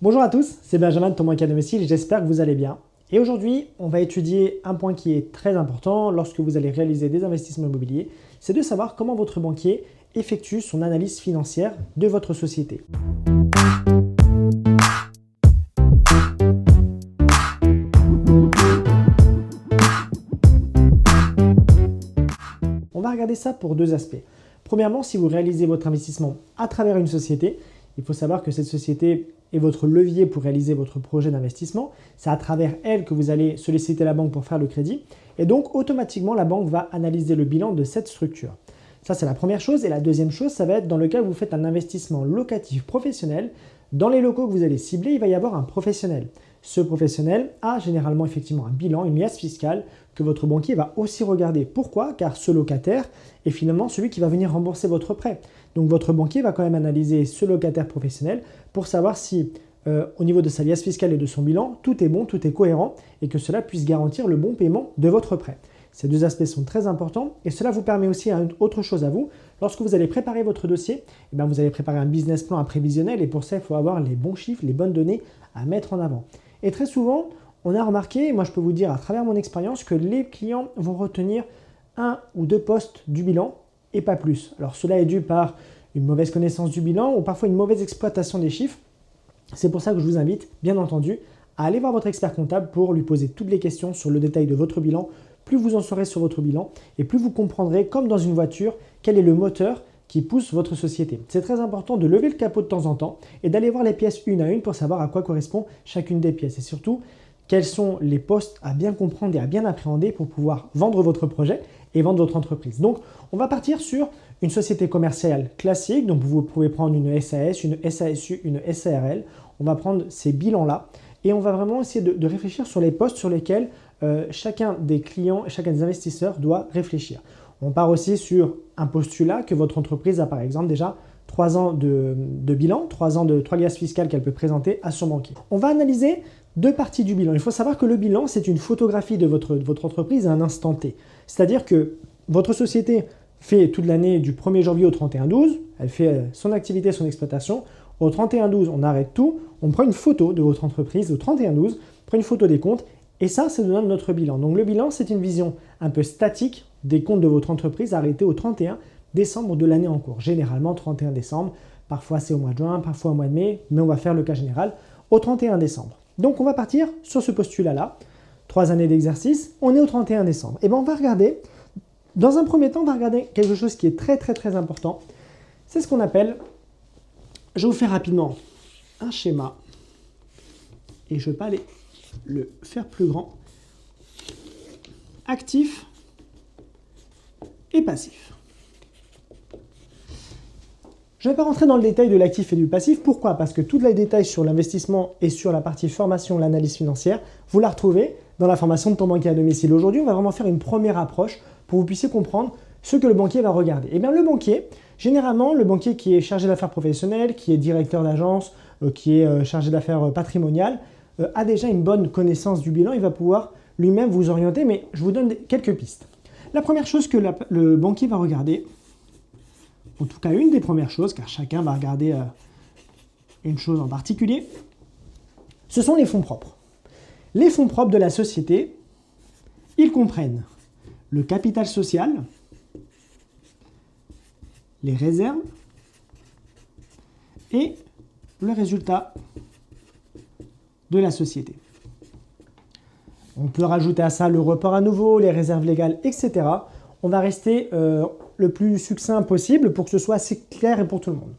Bonjour à tous, c'est Benjamin de Ton Banquier à domicile, j'espère que vous allez bien. Et aujourd'hui, on va étudier un point qui est très important lorsque vous allez réaliser des investissements immobiliers, c'est de savoir comment votre banquier effectue son analyse financière de votre société. On va regarder ça pour deux aspects. Premièrement, si vous réalisez votre investissement à travers une société, il faut savoir que cette société est votre levier pour réaliser votre projet d'investissement. C'est à travers elle que vous allez solliciter la banque pour faire le crédit. Et donc, automatiquement, la banque va analyser le bilan de cette structure. Ça, c'est la première chose. Et la deuxième chose, ça va être dans le cas où vous faites un investissement locatif professionnel. Dans les locaux que vous allez cibler, il va y avoir un professionnel. Ce professionnel a généralement effectivement un bilan, une liasse fiscale que votre banquier va aussi regarder. Pourquoi? Car ce locataire est finalement celui qui va venir rembourser votre prêt. Donc votre banquier va quand même analyser ce locataire professionnel pour savoir si au niveau de sa liasse fiscale et de son bilan, tout est bon, tout est cohérent et que cela puisse garantir le bon paiement de votre prêt. Ces deux aspects sont très importants et cela vous permet aussi autre chose à vous. Lorsque vous allez préparer votre dossier, vous allez préparer un business plan, un prévisionnel et pour ça, il faut avoir les bons chiffres, les bonnes données à mettre en avant. Et très souvent, on a remarqué, moi je peux vous dire à travers mon expérience, que les clients vont retenir un ou deux postes du bilan et pas plus. Alors cela est dû par une mauvaise connaissance du bilan ou parfois une mauvaise exploitation des chiffres. C'est pour ça que je vous invite, bien entendu, à aller voir votre expert comptable pour lui poser toutes les questions sur le détail de votre bilan. Plus vous en saurez sur votre bilan et plus vous comprendrez, comme dans une voiture, quel est le moteur qui pousse votre société. C'est très important de lever le capot de temps en temps et d'aller voir les pièces une à une pour savoir à quoi correspond chacune des pièces et surtout quels sont les postes à bien comprendre et à bien appréhender pour pouvoir vendre votre projet et vendre votre entreprise. Donc, on va partir sur une société commerciale classique. Donc, vous pouvez prendre une SAS, une SASU, une SARL. On va prendre ces bilans-là et on va vraiment essayer de réfléchir sur les postes sur lesquels chacun des clients, chacun des investisseurs doit réfléchir. On part aussi sur un postulat que votre entreprise a par exemple déjà 3 ans de bilan, 3 liasses fiscales qu'elle peut présenter à son banquier. On va analyser deux parties du bilan. Il faut savoir que le bilan, c'est une photographie de votre entreprise à un instant T. C'est-à-dire que votre société fait toute l'année du 1er janvier au 31/12, elle fait son activité, son exploitation. Au 31/12, on arrête tout, on prend une photo de votre entreprise au 31/12, on prend une photo des comptes et ça donne notre bilan. Donc le bilan, c'est une vision un peu statique des comptes de votre entreprise arrêtés au 31 décembre de l'année en cours. Généralement 31 décembre, parfois c'est au mois de juin, parfois au mois de mai, mais on va faire le cas général au 31 décembre. Donc on va partir sur ce postulat-là, 3 années d'exercice, on est au 31 décembre. Et bien on va regarder, dans un premier temps, on va regarder quelque chose qui est très très très important. C'est ce qu'on appelle, je vais vous faire rapidement un schéma, et je ne vais pas aller le faire plus grand, actif et passif. Je ne vais pas rentrer dans le détail de l'actif et du passif. Pourquoi? Parce que tous les détails sur l'investissement et sur la partie formation, l'analyse financière, vous la retrouvez dans la formation de Ton Banquier à domicile. Aujourd'hui, on va vraiment faire une première approche pour que vous puissiez comprendre ce que le banquier va regarder. Eh bien, le banquier, généralement, le banquier qui est chargé d'affaires professionnelles, qui est directeur d'agence, qui est chargé d'affaires patrimoniales, a déjà une bonne connaissance du bilan. Il va pouvoir lui-même vous orienter, mais je vous donne quelques pistes. La première chose que le banquier va regarder, en tout cas une des premières choses, car chacun va regarder une chose en particulier, ce sont les fonds propres. Les fonds propres de la société, ils comprennent le capital social, les réserves et le résultat de la société. On peut rajouter à ça le report à nouveau, les réserves légales, etc. On va rester le plus succinct possible pour que ce soit assez clair et pour tout le monde.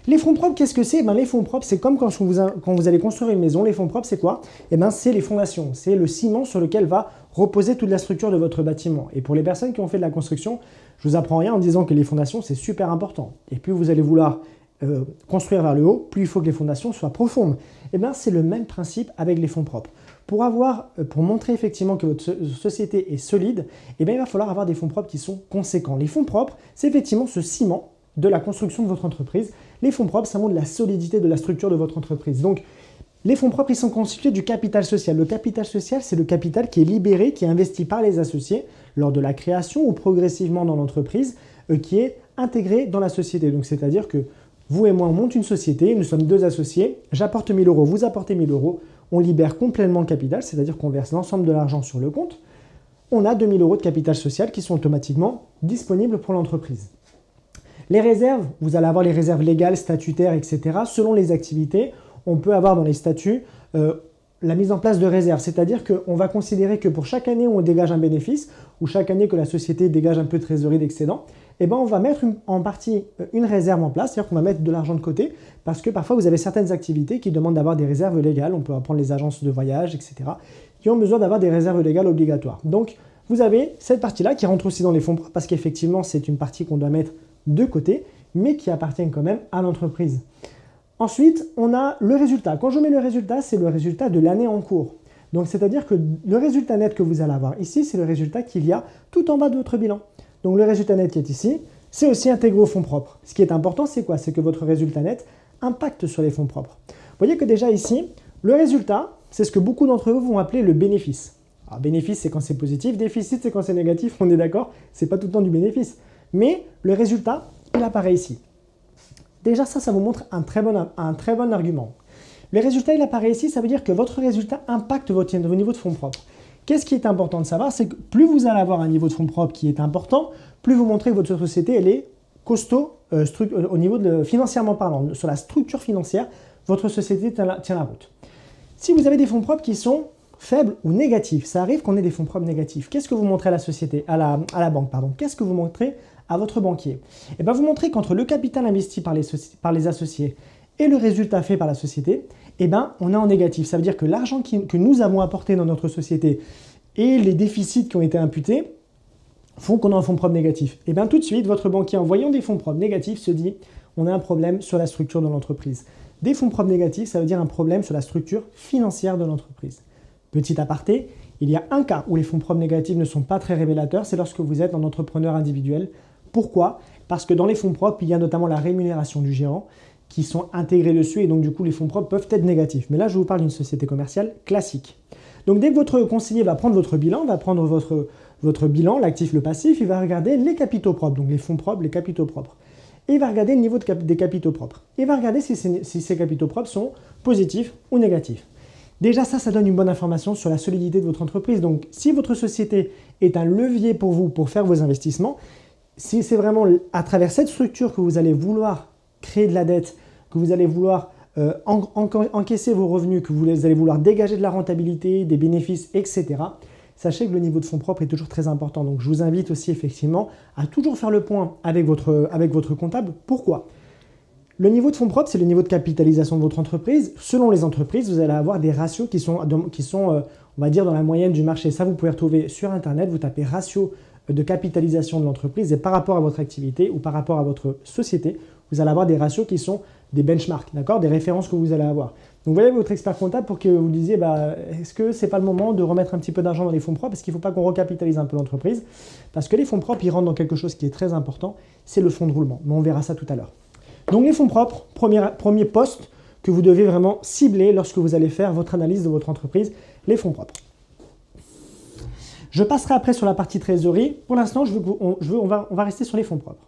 Les fonds propres, qu'est-ce que c'est? Les fonds propres, c'est comme quand vous allez construire une maison. Les fonds propres, c'est quoi? C'est les fondations, c'est le ciment sur lequel va reposer toute la structure de votre bâtiment. Et pour les personnes qui ont fait de la construction, je vous apprends rien en disant que les fondations, c'est super important. Et plus vous allez vouloir construire vers le haut, plus il faut que les fondations soient profondes. C'est le même principe avec les fonds propres. Pour montrer effectivement que votre société est solide, il va falloir avoir des fonds propres qui sont conséquents. Les fonds propres, c'est effectivement ce ciment de la construction de votre entreprise. Les fonds propres, ça montre la solidité de la structure de votre entreprise. Donc, les fonds propres, ils sont constitués du capital social. Le capital social, c'est le capital qui est libéré, qui est investi par les associés lors de la création ou progressivement dans l'entreprise, qui est intégré dans la société. Donc, c'est-à-dire que Vous et moi, on monte une société, nous sommes deux associés, j'apporte 1000 euros, vous apportez 1000 euros, on libère complètement le capital, c'est-à-dire qu'on verse l'ensemble de l'argent sur le compte. On a 2000 euros de capital social qui sont automatiquement disponibles pour l'entreprise. Les réserves, vous allez avoir les réserves légales, statutaires, etc. Selon les activités, on peut avoir dans les statuts la mise en place de réserves, c'est-à-dire qu'on va considérer que pour chaque année où on dégage un bénéfice, ou chaque année que la société dégage un peu de trésorerie d'excédent, eh ben on va mettre en partie une réserve en place, c'est-à-dire qu'on va mettre de l'argent de côté, parce que parfois vous avez certaines activités qui demandent d'avoir des réserves légales, on peut prendre les agences de voyage, etc., qui ont besoin d'avoir des réserves légales obligatoires. Donc vous avez cette partie-là qui rentre aussi dans les fonds propres, parce qu'effectivement c'est une partie qu'on doit mettre de côté, mais qui appartiennent quand même à l'entreprise. Ensuite, on a le résultat. Quand je mets le résultat, c'est le résultat de l'année en cours. Donc, c'est-à-dire que le résultat net que vous allez avoir ici, c'est le résultat qu'il y a tout en bas de votre bilan. Donc, le résultat net qui est ici, c'est aussi intégré aux fonds propres. Ce qui est important, c'est quoi? C'est que votre résultat net impacte sur les fonds propres. Vous voyez que déjà ici, le résultat, c'est ce que beaucoup d'entre vous vont appeler le bénéfice. Alors, bénéfice, c'est quand c'est positif. Déficit, c'est quand c'est négatif. On est d'accord? C'est pas tout le temps du bénéfice. Mais le résultat, il apparaît ici. Déjà, ça vous montre un très bon argument. Le résultat, il apparaît ici, ça veut dire que votre résultat impacte votre niveau de fonds propres. Qu'est-ce qui est important de savoir? C'est que plus vous allez avoir un niveau de fonds propres qui est important, plus vous montrez que votre société, elle est costaud au niveau financièrement parlant. Sur la structure financière, votre société tient la route. Si vous avez des fonds propres qui sont faibles ou négatifs, ça arrive qu'on ait des fonds propres négatifs. Qu'est-ce que vous montrez à la société, à la banque, pardon? Qu'est-ce que vous montrez à votre banquier? Et bien, vous montrez qu'entre le capital investi par les associés et le résultat fait par la société, eh ben, on est en négatif. Ça veut dire que l'argent que nous avons apporté dans notre société et les déficits qui ont été imputés font qu'on a un fonds propre négatif. Et bien, tout de suite, votre banquier, en voyant des fonds propres négatifs, se dit on a un problème sur la structure de l'entreprise. Des fonds propres négatifs, ça veut dire un problème sur la structure financière de l'entreprise. Petit aparté, il y a un cas où les fonds propres négatifs ne sont pas très révélateurs, c'est lorsque vous êtes un entrepreneur individuel. Pourquoi? Parce que dans les fonds propres, il y a notamment la rémunération du gérant qui sont intégrés dessus et donc du coup les fonds propres peuvent être négatifs. Mais là, je vous parle d'une société commerciale classique. Donc dès que votre conseiller va prendre votre bilan, va prendre votre bilan, l'actif, le passif, il va regarder les capitaux propres, donc les fonds propres, les capitaux propres. Et il va regarder le niveau des capitaux propres. Et il va regarder si ces capitaux propres sont positifs ou négatifs. Déjà, ça donne une bonne information sur la solidité de votre entreprise. Donc, si votre société est un levier pour vous pour faire vos investissements, si c'est vraiment à travers cette structure que vous allez vouloir créer de la dette, que vous allez vouloir encaisser vos revenus, que vous allez vouloir dégager de la rentabilité, des bénéfices, etc., sachez que le niveau de fonds propres est toujours très important. Donc, je vous invite aussi effectivement à toujours faire le point avec votre comptable. Pourquoi? Le niveau de fonds propres, c'est le niveau de capitalisation de votre entreprise. Selon les entreprises, vous allez avoir des ratios qui sont on va dire, dans la moyenne du marché. Ça, vous pouvez retrouver sur Internet. Vous tapez ratio de capitalisation de l'entreprise et par rapport à votre activité ou par rapport à votre société, vous allez avoir des ratios qui sont des benchmarks, d'accord, des références que vous allez avoir. Donc, vous voyez votre expert comptable pour que vous disiez, est-ce que ce n'est pas le moment de remettre un petit peu d'argent dans les fonds propres? Parce qu'il ne faut pas qu'on recapitalise un peu l'entreprise. Parce que les fonds propres, ils rentrent dans quelque chose qui est très important, c'est le fonds de roulement. Mais on verra ça tout à l'heure. Donc les fonds propres, premier poste que vous devez vraiment cibler lorsque vous allez faire votre analyse de votre entreprise, les fonds propres. Je passerai après sur la partie trésorerie. Pour l'instant, on va rester sur les fonds propres.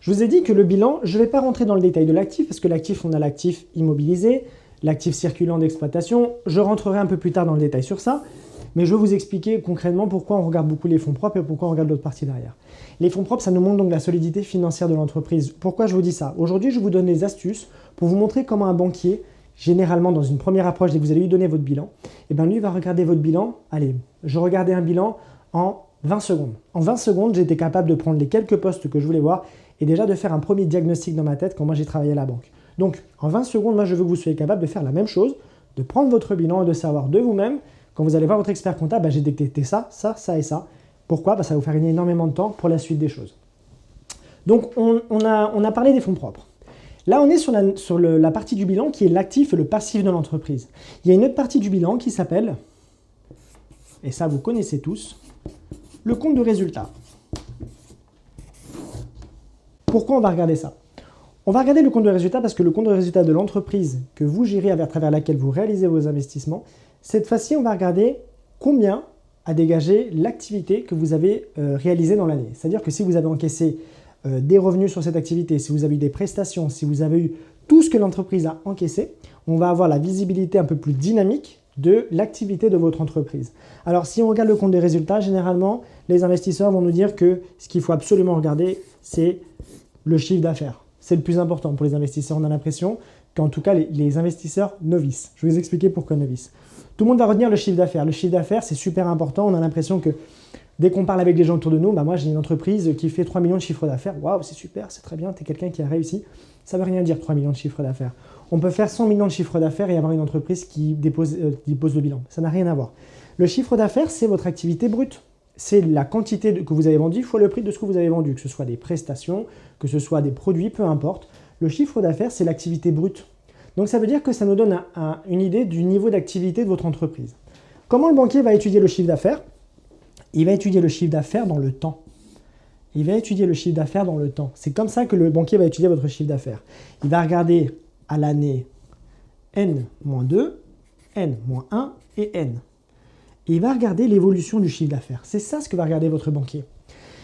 Je vous ai dit que le bilan, je ne vais pas rentrer dans le détail de l'actif, parce que l'actif, on a l'actif immobilisé, l'actif circulant d'exploitation. Je rentrerai un peu plus tard dans le détail sur ça, mais je vais vous expliquer concrètement pourquoi on regarde beaucoup les fonds propres et pourquoi on regarde l'autre partie derrière. Les fonds propres, ça nous montre donc la solidité financière de l'entreprise. Pourquoi je vous dis ça? Aujourd'hui, je vous donne des astuces pour vous montrer comment un banquier, généralement dans une première approche, dès que vous allez lui donner votre bilan, et bien lui va regarder votre bilan. Allez, je regardais un bilan en 20 secondes. En 20 secondes, j'étais capable de prendre les quelques postes que je voulais voir et déjà de faire un premier diagnostic dans ma tête quand moi j'ai travaillé à la banque. Donc, en 20 secondes, moi je veux que vous soyez capable de faire la même chose, de prendre votre bilan et de savoir de vous-même, quand vous allez voir votre expert comptable, j'ai détecté ça, ça, ça et ça. Pourquoi? Ça va vous faire gagner énormément de temps pour la suite des choses. Donc, on a parlé des fonds propres. Là, on est sur la partie du bilan qui est l'actif et le passif de l'entreprise. Il y a une autre partie du bilan qui s'appelle, et ça vous connaissez tous, le compte de résultat. Pourquoi on va regarder ça? On va regarder le compte de résultat parce que le compte de résultat de l'entreprise que vous gérez à travers laquelle vous réalisez vos investissements, cette fois-ci, on va regarder combien a dégagé l'activité que vous avez réalisée dans l'année. C'est-à-dire que si vous avez encaissé des revenus sur cette activité, si vous avez eu des prestations, si vous avez eu tout ce que l'entreprise a encaissé, on va avoir la visibilité un peu plus dynamique de l'activité de votre entreprise. Alors, si on regarde le compte des résultats, généralement, les investisseurs vont nous dire que ce qu'il faut absolument regarder, c'est le chiffre d'affaires. C'est le plus important pour les investisseurs. On a l'impression qu'en tout cas, les investisseurs novices. Je vais vous expliquer pourquoi novices. Tout le monde va retenir le chiffre d'affaires. Le chiffre d'affaires, c'est super important. On a l'impression que dès qu'on parle avec les gens autour de nous, bah moi, j'ai une entreprise qui fait 3 millions de chiffre d'affaires. Waouh, c'est super, c'est très bien, tu es quelqu'un qui a réussi. Ça ne veut rien dire, 3 millions de chiffre d'affaires. On peut faire 100 millions de chiffre d'affaires et avoir une entreprise qui dépose le bilan. Ça n'a rien à voir. Le chiffre d'affaires, c'est votre activité brute. C'est la quantité que vous avez vendue fois le prix de ce que vous avez vendu, que ce soit des prestations, que ce soit des produits, peu importe. Le chiffre d'affaires, c'est l'activité brute. Donc ça veut dire que ça nous donne une idée du niveau d'activité de votre entreprise. Comment le banquier va étudier le chiffre d'affaires? Il va étudier le chiffre d'affaires dans le temps. Il va étudier le chiffre d'affaires dans le temps. C'est comme ça que le banquier va étudier votre chiffre d'affaires. Il va regarder à l'année N-2, N-1 et N. Et il va regarder l'évolution du chiffre d'affaires. C'est ça ce que va regarder votre banquier.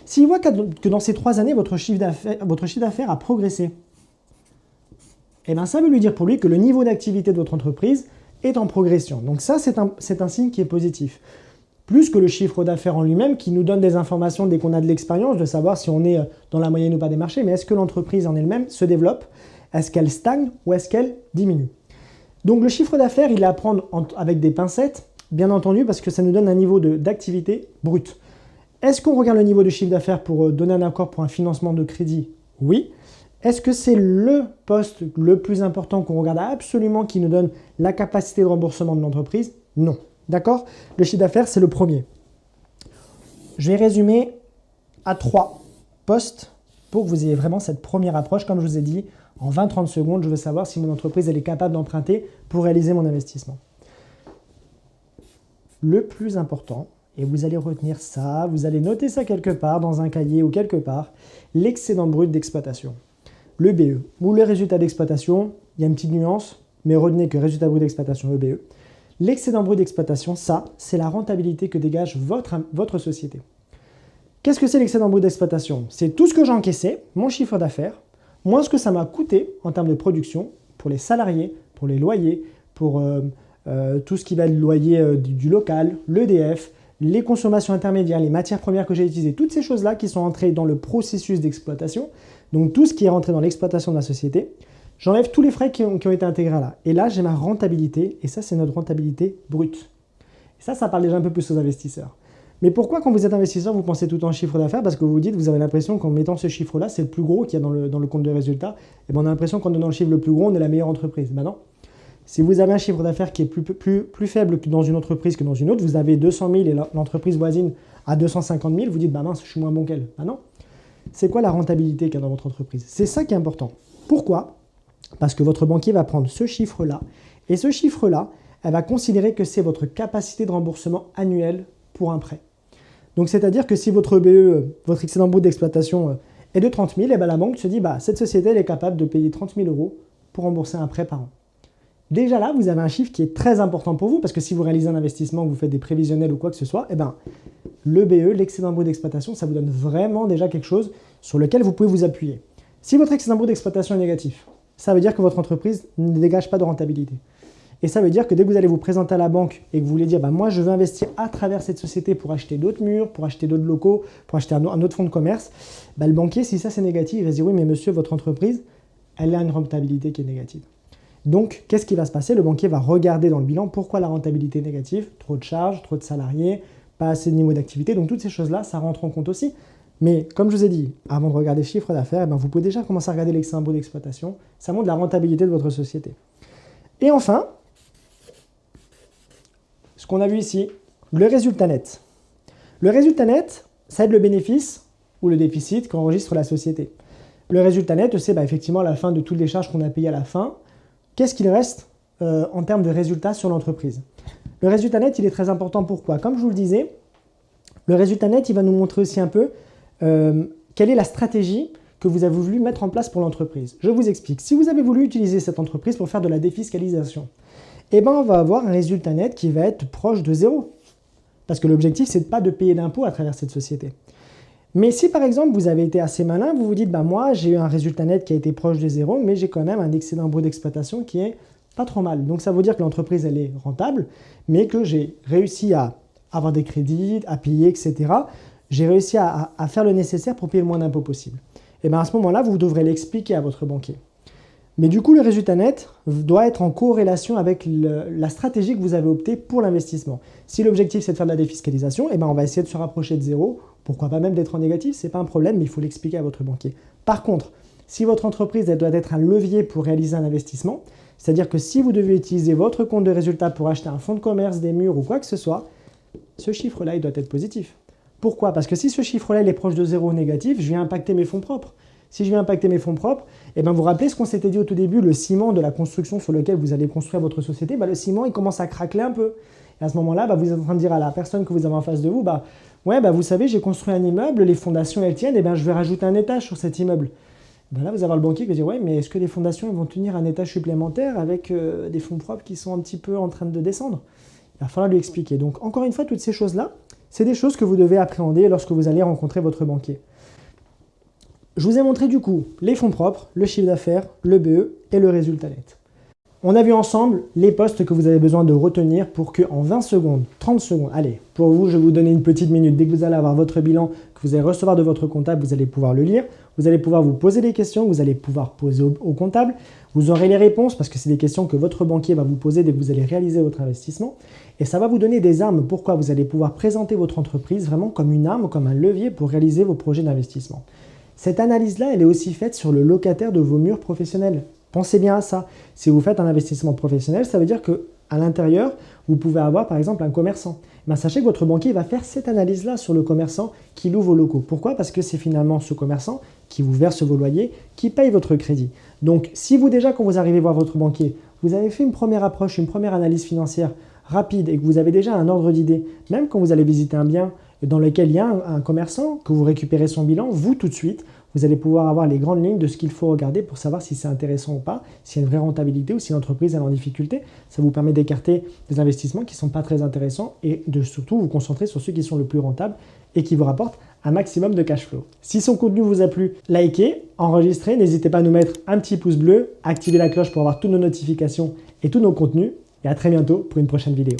S'il voit que dans ces 3 années, votre chiffre d'affaires a progressé, eh bien, ça veut lui dire pour lui que le niveau d'activité de votre entreprise est en progression. Donc ça, c'est un signe qui est positif. Plus que le chiffre d'affaires en lui-même qui nous donne des informations dès qu'on a de l'expérience, de savoir si on est dans la moyenne ou pas des marchés, mais est-ce que l'entreprise en elle-même se développe? Est-ce qu'elle stagne ou est-ce qu'elle diminue? Donc le chiffre d'affaires, il est à prendre avec des pincettes, bien entendu, parce que ça nous donne un niveau d'activité brute. Est-ce qu'on regarde le niveau de chiffre d'affaires pour donner un accord pour un financement de crédit? Oui. Est-ce que c'est le poste le plus important qu'on regarde absolument qui nous donne la capacité de remboursement de l'entreprise? Non. D'accord? Le chiffre d'affaires, c'est le premier. Je vais résumer à 3 postes pour que vous ayez vraiment cette première approche. Comme je vous ai dit, en 20-30 secondes, je veux savoir si mon entreprise elle est capable d'emprunter pour réaliser mon investissement. Le plus important, et vous allez retenir ça, vous allez noter ça quelque part dans un cahier ou quelque part, l'excédent brut d'exploitation. Le BE, ou le résultat d'exploitation, il y a une petite nuance, mais retenez que résultat brut d'exploitation, le BE. L'excédent brut d'exploitation, ça, c'est la rentabilité que dégage votre société. Qu'est-ce que c'est l'excédent brut d'exploitation? C'est tout ce que j'ai encaissé, mon chiffre d'affaires, moins ce que ça m'a coûté en termes de production pour les salariés, pour les loyers, pour tout ce qui va être le loyer du local, l'EDF, les consommations intermédiaires, les matières premières que j'ai utilisées, toutes ces choses-là qui sont entrées dans le processus d'exploitation, donc tout ce qui est rentré dans l'exploitation de la société, j'enlève tous les frais qui ont été intégrés là. Et là, j'ai ma rentabilité, et ça, c'est notre rentabilité brute. Et ça parle déjà un peu plus aux investisseurs. Mais pourquoi, quand vous êtes investisseur, vous pensez tout le temps en chiffre d'affaires? Parce que vous vous dites, vous avez l'impression qu'en mettant ce chiffre-là, c'est le plus gros qu'il y a dans le compte de résultats. Et bien, on a l'impression qu'en donnant le chiffre le plus gros, on est la meilleure entreprise. Ben non. Si vous avez un chiffre d'affaires qui est plus faible que dans une entreprise que dans une autre, vous avez 200 000 et l'entreprise voisine a 250 000, vous dites, bah mince, je suis moins bon qu'elle. Ben non. C'est quoi la rentabilité qu'il y a dans votre entreprise? C'est ça qui est important. Pourquoi? Parce que votre banquier va prendre ce chiffre-là, et ce chiffre-là, elle va considérer que c'est votre capacité de remboursement annuel pour un prêt. Donc, c'est-à-dire que si votre BE, votre excédent brut d'exploitation est de 30 000, et bien la banque se dit, bah, cette société elle est capable de payer 30 000 € pour rembourser un prêt par an. Déjà là, vous avez un chiffre qui est très important pour vous, parce que si vous réalisez un investissement, que vous faites des prévisionnels ou quoi que ce soit, et ben, le BE, l'excédent brut d'exploitation, ça vous donne vraiment déjà quelque chose sur lequel vous pouvez vous appuyer. Si votre excédent brut d'exploitation est négatif, ça veut dire que votre entreprise ne dégage pas de rentabilité. Et ça veut dire que dès que vous allez vous présenter à la banque et que vous voulez dire bah, « moi, je veux investir à travers cette société pour acheter d'autres murs, pour acheter d'autres locaux, pour acheter un autre fonds de commerce bah, », le banquier, si ça c'est négatif, il va se dire « oui, mais monsieur, votre entreprise, elle a une rentabilité qui est négative ». Donc, qu'est-ce qui va se passer? Le banquier va regarder dans le bilan pourquoi la rentabilité est négative, trop de charges, trop de salariés, pas assez de niveau d'activité. Donc, toutes ces choses-là, ça rentre en compte aussi. Mais comme je vous ai dit, avant de regarder le chiffre d'affaires, vous pouvez déjà commencer à regarder l'excédent brut d'exploitation. Ça montre la rentabilité de votre société. Et enfin, ce qu'on a vu ici, le résultat net. Le résultat net, ça aide le bénéfice ou le déficit qu'enregistre la société. Le résultat net, c'est effectivement la fin de toutes les charges qu'on a payées à la fin. Qu'est-ce qu'il reste en termes de résultats sur l'entreprise? Le résultat net, il est très important. Pourquoi? Comme je vous le disais, le résultat net, il va nous montrer aussi un peu quelle est la stratégie que vous avez voulu mettre en place pour l'entreprise. Je vous explique. Si vous avez voulu utiliser cette entreprise pour faire de la défiscalisation, eh ben on va avoir un résultat net qui va être proche de 0. Parce que l'objectif, ce n'est pas de payer d'impôts à travers cette société. Mais si par exemple vous avez été assez malin, vous vous dites bah moi j'ai eu un résultat net qui a été proche de zéro, mais j'ai quand même un excédent brut d'exploitation qui est pas trop mal. Donc ça veut dire que l'entreprise elle est rentable, mais que j'ai réussi à avoir des crédits, à payer, etc. J'ai réussi à faire le nécessaire pour payer le moins d'impôts possible. Et bien à ce moment-là, vous devrez l'expliquer à votre banquier. Mais du coup, le résultat net doit être en corrélation avec la stratégie que vous avez optée pour l'investissement. Si l'objectif c'est de faire de la défiscalisation, eh ben on va essayer de se rapprocher de zéro, pourquoi pas même d'être en négatif, ce n'est pas un problème, mais il faut l'expliquer à votre banquier. Par contre, si votre entreprise elle doit être un levier pour réaliser un investissement, c'est-à-dire que si vous devez utiliser votre compte de résultat pour acheter un fonds de commerce, des murs ou quoi que ce soit, ce chiffre-là il doit être positif. Pourquoi? Parce que si ce chiffre-là il est proche de zéro ou négatif, je viens impacter mes fonds propres. Si je viens impacter mes fonds propres, eh ben vous vous rappelez ce qu'on s'était dit au tout début, le ciment de la construction sur lequel vous allez construire votre société, le ciment il commence à craqueler un peu. Et à ce moment-là, vous êtes en train de dire à la personne que vous avez en face de vous, vous savez, j'ai construit un immeuble, les fondations elles tiennent, je vais rajouter un étage sur cet immeuble. Là, vous avez le banquier qui va dire, ouais, mais est-ce que les fondations elles vont tenir un étage supplémentaire avec des fonds propres qui sont un petit peu en train de descendre? Il va falloir lui expliquer. Donc, encore une fois, toutes ces choses-là, c'est des choses que vous devez appréhender lorsque vous allez rencontrer votre banquier. Je vous ai montré du coup les fonds propres, le chiffre d'affaires, le BE et le résultat net. On a vu ensemble les postes que vous avez besoin de retenir pour qu'en 20 secondes, 30 secondes, allez, pour vous, je vais vous donner une petite minute. Dès que vous allez avoir votre bilan, que vous allez recevoir de votre comptable, vous allez pouvoir le lire. Vous allez pouvoir vous poser des questions, vous allez pouvoir poser au comptable. Vous aurez les réponses parce que c'est des questions que votre banquier va vous poser dès que vous allez réaliser votre investissement. Et ça va vous donner des armes. Pourquoi? Vous allez pouvoir présenter votre entreprise vraiment comme une arme, comme un levier pour réaliser vos projets d'investissement. Cette analyse-là, elle est aussi faite sur le locataire de vos murs professionnels. Pensez bien à ça. Si vous faites un investissement professionnel, ça veut dire qu'à l'intérieur, vous pouvez avoir par exemple un commerçant. Sachez que votre banquier va faire cette analyse-là sur le commerçant qui loue vos locaux. Pourquoi? Parce que c'est finalement ce commerçant qui vous verse vos loyers, qui paye votre crédit. Donc si vous déjà, quand vous arrivez voir votre banquier, vous avez fait une première approche, une première analyse financière rapide et que vous avez déjà un ordre d'idée, même quand vous allez visiter un bien dans lequel il y a un commerçant, que vous récupérez son bilan, vous tout de suite, vous allez pouvoir avoir les grandes lignes de ce qu'il faut regarder pour savoir si c'est intéressant ou pas, s'il y a une vraie rentabilité ou si l'entreprise est en difficulté. Ça vous permet d'écarter des investissements qui ne sont pas très intéressants et de surtout vous concentrer sur ceux qui sont le plus rentables et qui vous rapportent un maximum de cash flow. Si son contenu vous a plu, likez, enregistrez, n'hésitez pas à nous mettre un petit pouce bleu, activez la cloche pour avoir toutes nos notifications et tous nos contenus et à très bientôt pour une prochaine vidéo.